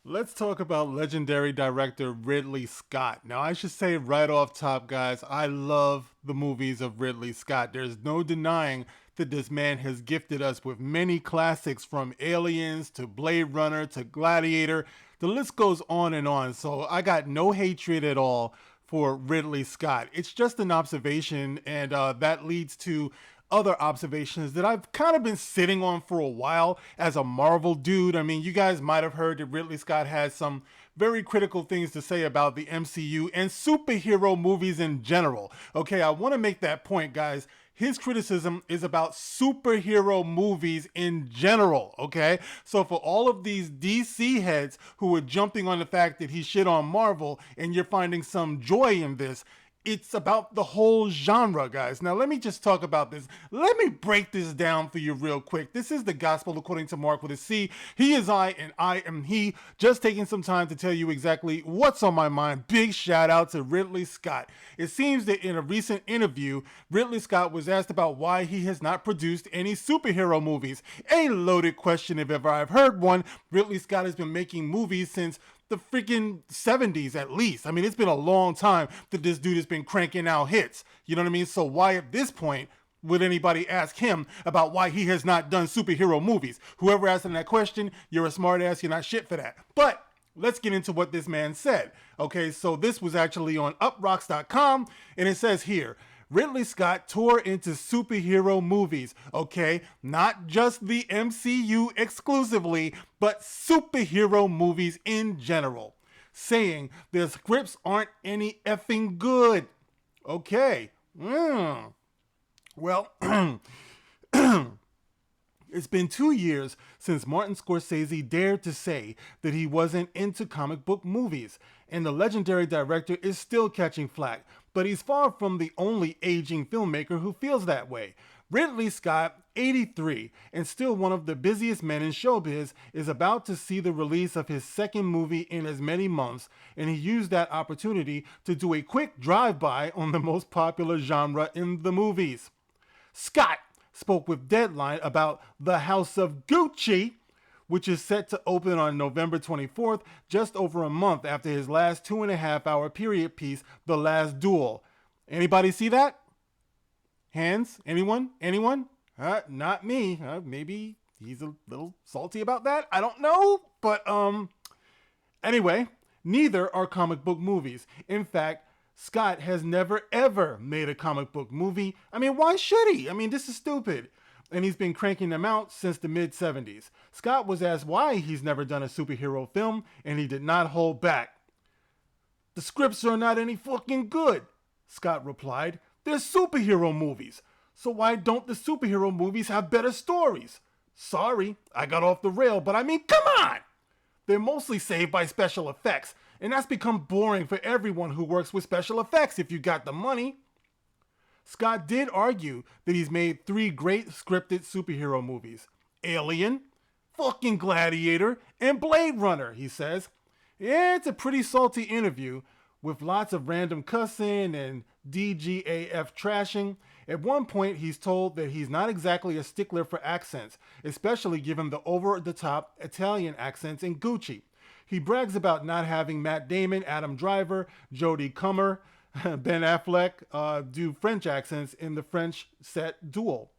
Let's talk about legendary director Ridley Scott. Now, I should say right off top, guys, I love the movies of Ridley Scott. There's no denying that this man has gifted us with many classics from Aliens to Blade Runner to Gladiator. The list goes on and on. So I got no hatred at all for Ridley Scott. It's just an observation, and that leads to other observations that I've kind of been sitting on for a while as a Marvel dude. I mean, you guys might have heard that Ridley Scott has some very critical things to say about the MCU and superhero movies in general. Okay, I want to make that point, guys. His criticism is about superhero movies in general, okay? So for all of these DC heads who are jumping on the fact that he shit on Marvel and you're finding some joy in this, it's about the whole genre, guys. Now, let me just talk about this. Let me break this down for you real quick. This is the gospel according to Mark with a C. He is I, and I am he. Just taking some time to tell you exactly what's on my mind. Big shout out to Ridley Scott. It seems that in a recent interview, Ridley Scott was asked about why he has not produced any superhero movies. A loaded question if ever I've heard one. Ridley Scott has been making movies since the freaking 70s at least. I mean, it's been a long time that this dude has been cranking out hits. You know what I mean? So why at this point would anybody ask him about why he has not done superhero movies? Whoever asked him that question, you're a smart ass, you're not shit for that. But let's get into what this man said. Okay, so this was actually on uprocks.com, and it says here, Ridley Scott tore into superhero movies, okay? Not just the MCU exclusively, but superhero movies in general, saying their scripts aren't any effing good. Okay. Well, it's been 2 years since Martin Scorsese dared to say that he wasn't into comic book movies, and the legendary director is still catching flack, but he's far from the only aging filmmaker who feels that way. Ridley Scott, 83, and still one of the busiest men in showbiz, is about to see the release of his second movie in as many months, and he used that opportunity to do a quick drive-by on the most popular genre in the movies. Scott spoke with Deadline about The House of Gucci, which is set to open on November 24th, just over a month after his last 2.5 hour period piece, The Last Duel. Anybody see that? Hands? Anyone? Anyone? Not me. Maybe he's a little salty about that. I don't know. But anyway, neither are comic book movies. In fact, Scott has never ever made a comic book movie. I mean, why should he? I mean, this is stupid. And he's been cranking them out since the mid 70s. Scott was asked why he's never done a superhero film, and he did not hold back. The scripts are not any fucking good, Scott replied. They're superhero movies. So why don't the superhero movies have better stories? Sorry, I got off the rail, but I mean, come on! They're mostly saved by special effects, and that's become boring for everyone who works with special effects if you got the money. Scott did argue that he's made 3 great scripted superhero movies: Alien, fucking Gladiator, and Blade Runner, he says. Yeah, it's a pretty salty interview with lots of random cussing and DGAF trashing. At one point, he's told that he's not exactly a stickler for accents, especially given the over-the-top Italian accents in Gucci. He brags about not having Matt Damon, Adam Driver, Jodie Comer, Ben Affleck do French accents in the French set Duel.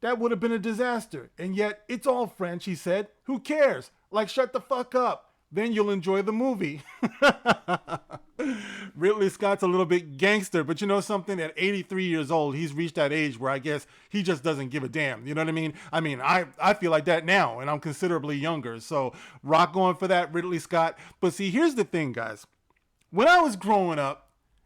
That would have been a disaster, and yet it's all French, he said. Who cares? Like, shut the fuck up. Then you'll enjoy the movie. Ridley Scott's a little bit gangster, but you know something? At 83 years old, he's reached that age where I guess he just doesn't give a damn. You know what I mean? I feel like that now, and I'm considerably younger. So rock on for that, Ridley Scott. But see, here's the thing, guys. When I was growing up,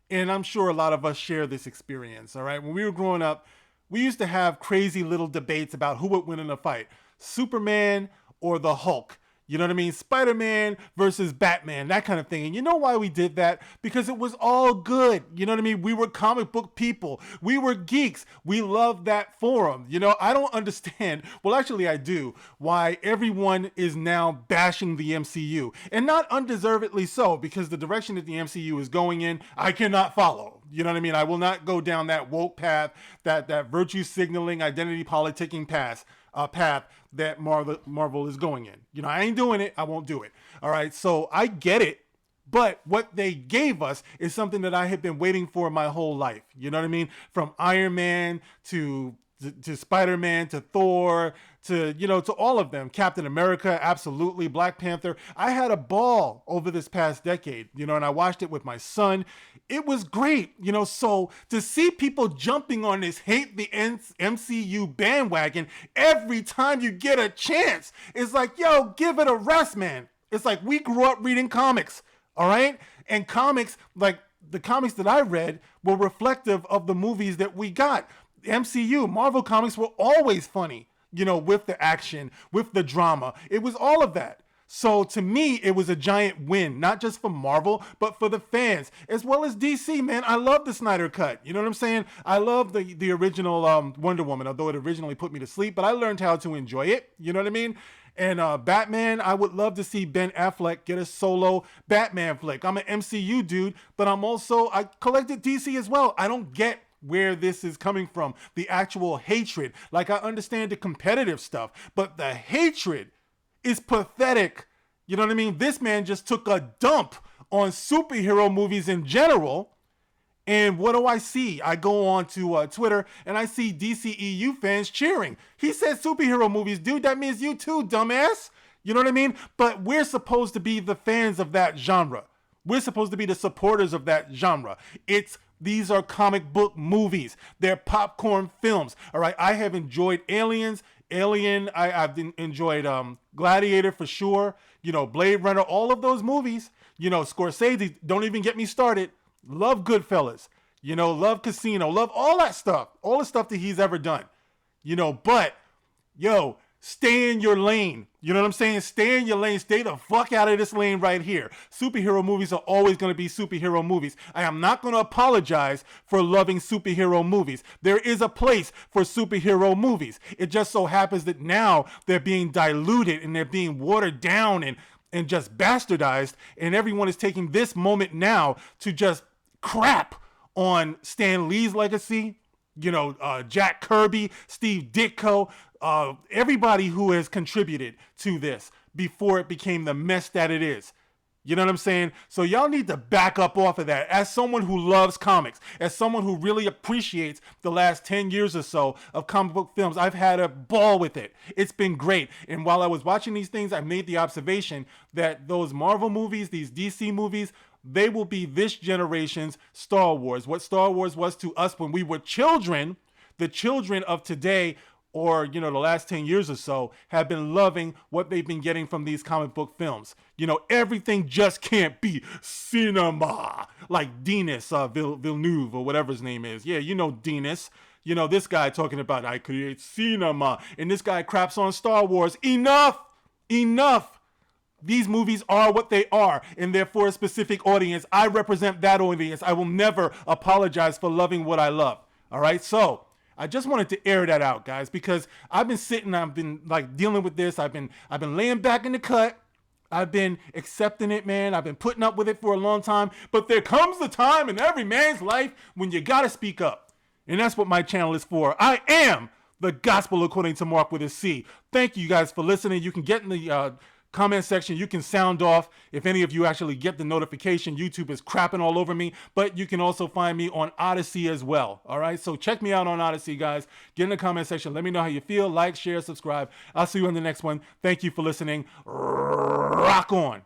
and I'm sure a lot of us share this experience, all right? When we were growing up, we used to have crazy little debates about who would win in a fight, Superman or the Hulk. You know what I mean? Spider-Man versus Batman, that kind of thing. And you know why we did that? Because it was all good. You know what I mean? We were comic book people. We were geeks. We loved that forum. You know, I don't understand. Well, actually, I do. Why everyone is now bashing the MCU. And not undeservedly so, because the direction that the MCU is going in, I cannot follow. You know what I mean? I will not go down that woke path, that virtue signaling, identity politicking path. path that Marvel is going in. You know, I ain't doing it. I won't do it. All right. So I get it. But what they gave us is something that I had been waiting for my whole life. You know what I mean? From Iron Man to Spider-Man to Thor to, you know, to all of them. Captain America, absolutely. Black Panther. I had a ball over this past decade, you know, and I watched it with my son. It was great, you know. So to see people jumping on this hate the MCU bandwagon every time you get a chance, it's like, yo, give it a rest, man. It's like we grew up reading comics. All right. And comics, like the comics that I read, were reflective of the movies that we got. MCU, Marvel comics were always funny, you know, with the action, with the drama. It was all of that. So to me, it was a giant win, not just for Marvel, but for the fans, as well as DC, man. I love the Snyder Cut. You know what I'm saying? I love the original Wonder Woman, although it originally put me to sleep, but I learned how to enjoy it. You know what I mean? And Batman, I would love to see Ben Affleck get a solo Batman flick. I'm an MCU dude, but I collected DC as well. I don't get where this is coming from, the actual hatred. Like, I understand the competitive stuff, but the hatred is pathetic. You know what I mean? This man just took a dump on superhero movies in general. And what do I see? I go on to Twitter and I see DCEU fans cheering. He said superhero movies, dude. That means you too, dumbass. You know what I mean? But we're supposed to be the fans of that genre. We're supposed to be the supporters of that genre. These are comic book movies. They're popcorn films. All right. I have enjoyed Alien. I've enjoyed Gladiator for sure. You know, Blade Runner, all of those movies. You know, Scorsese, don't even get me started. Love Goodfellas, you know, love Casino, love all that stuff, all the stuff that he's ever done, you know, but yo, stay in your lane. You know what I'm saying? Stay in your lane. Stay the fuck out of this lane right here. Superhero movies are always going to be superhero movies. I am not going to apologize for loving superhero movies. There is a place for superhero movies. It just so happens that now they're being diluted and they're being watered down and just bastardized. And everyone is taking this moment now to just crap on Stan Lee's legacy, you know, Jack Kirby, Steve Ditko, everybody who has contributed to this before it became the mess that it is. You know what I'm saying? So y'all need to back up off of that. As someone who loves comics, as someone who really appreciates the last 10 years or so of comic book films, I've had a ball with it. It's been great. And while I was watching these things, I made the observation that those Marvel movies, these DC movies, they will be this generation's Star Wars. What Star Wars was to us when we were children, the children of today, or, you know, the last 10 years or so, have been loving what they've been getting from these comic book films. You know, everything just can't be cinema. Like Denis Villeneuve or whatever his name is. Yeah, you know Denis. You know, this guy talking about, I create cinema. And this guy craps on Star Wars. Enough! These movies are what they are, and they're for a specific audience. I represent that audience. I will never apologize for loving what I love. All right, so I just wanted to air that out, guys, because I've been like dealing with this. I've been laying back in the cut. I've been accepting it, man. I've been putting up with it for a long time. But there comes the time in every man's life when you gotta speak up, and that's what my channel is for. I am the gospel according to Mark with a C. Thank you guys for listening. You can get in the comment section. You can sound off if any of you actually get the notification. YouTube is crapping all over me, but you can also find me on Odyssey as well. All right, so check me out on Odyssey, guys. Get in the comment section. Let me know how you feel. Like, share, subscribe. I'll see you on the next one. Thank you for listening. Rock on.